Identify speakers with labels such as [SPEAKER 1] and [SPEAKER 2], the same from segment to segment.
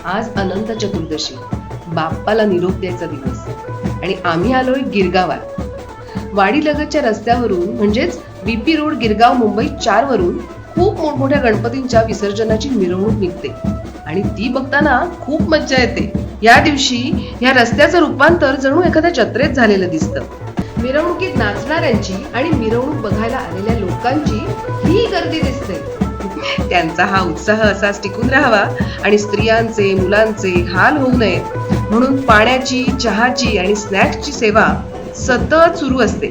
[SPEAKER 1] आज अनंत चतुर्दशी, बाप्पाला निरोप द्यायचा दिवस आणि आम्ही आलोय गिरगावात. वाडीलगतच्या रस्त्यावरून म्हणजेच बीपी रोड गिरगाव मुंबई 4 वरून खूप मोठमोठ्या गणपतींच्या विसर्जनाची मिरवणूक निघते आणि ती बघताना खूप मज्जा येते. या दिवशी या रस्त्याचं रूपांतर जणू एखाद्या जत्रेत झालेलं दिसतं. मिरवणुकीत नाचणाऱ्यांची आणि मिरवणूक बघायला आलेल्या लोकांची ही गर्दी दिसते. त्यांचा हा उत्साह असाच टिकून राहावा आणि स्त्रियांचे मुलांचे हाल होऊ नये म्हणून पाण्याची, चहाची आणि स्नॅक्सची सेवा सतत सुरू असते.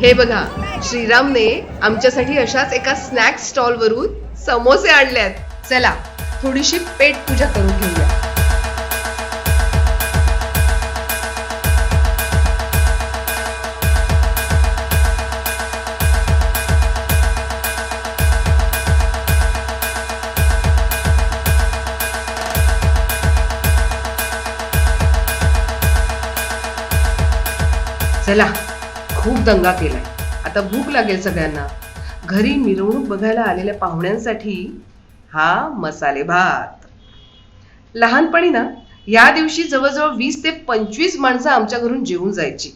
[SPEAKER 1] हे बघा, श्रीरामने आमच्यासाठी अशाच एका स्नॅक्स स्टॉल वरून समोसे आणल्यात. चला थोडीशी पेट पूजा करून घेऊया. चला, खूप दंगा केलाय, आता भूक लागेल सगळ्यांना. घरी मिरवणूक बघायला आलेल्या पाहुण्यांसाठी हा मसाले भात. लहानपणी ना या दिवशी जवळजवळ 20 ते 25 माणसं आमच्या घरून जेवून जायची.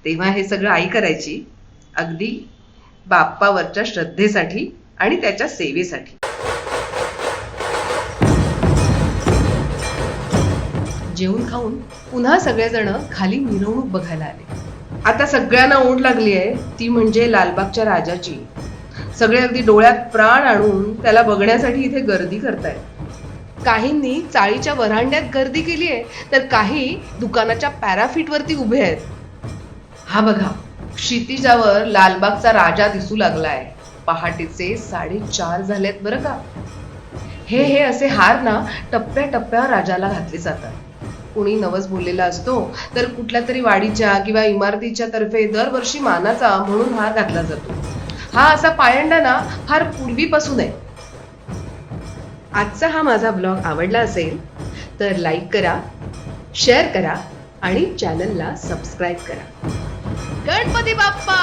[SPEAKER 1] तेव्हा हे सगळं आई करायची, अगदी बाप्पावरच्या श्रद्धेसाठी आणि त्याच्या सेवेसाठी. जेवून खाऊन पुन्हा सगळेजण खाली मिरवणूक बघायला आले. आता सगळ्यांना ओढ लागली आहे, ती म्हणजे लालबागच्या राजाची. सगळे अगदी डोळ्यात प्राण आणून त्याला बघण्यासाठी इथे गर्दी करतायत. काहींनी चाळीच्या वरांड्यात गर्दी केली आहे, तर काही दुकानाच्या पॅराफिट वरती उभे आहेत. हा बघा, क्षितिजावर लालबागचा राजा दिसू लागलाय. पहाटेचे 4:30 झालेत बरं का. हे असे हार ना टप्प्या टप्प्यावर राजाला घातले जातात. कुणी नवस बोललेला असतो तर कुठल्या तरी वाडीच्या किंवा इमारतीच्या तर्फे दरवर्षी मानाचा म्हणून हार घातला जातो. हा असा पायंडा ना फार पूर्वीपासून आहे. आजचा हा माझा ब्लॉग आवडला असेल तर लाईक करा, शेअर करा आणि चॅनलला सबस्क्राईब करा. गणपती बाप्पा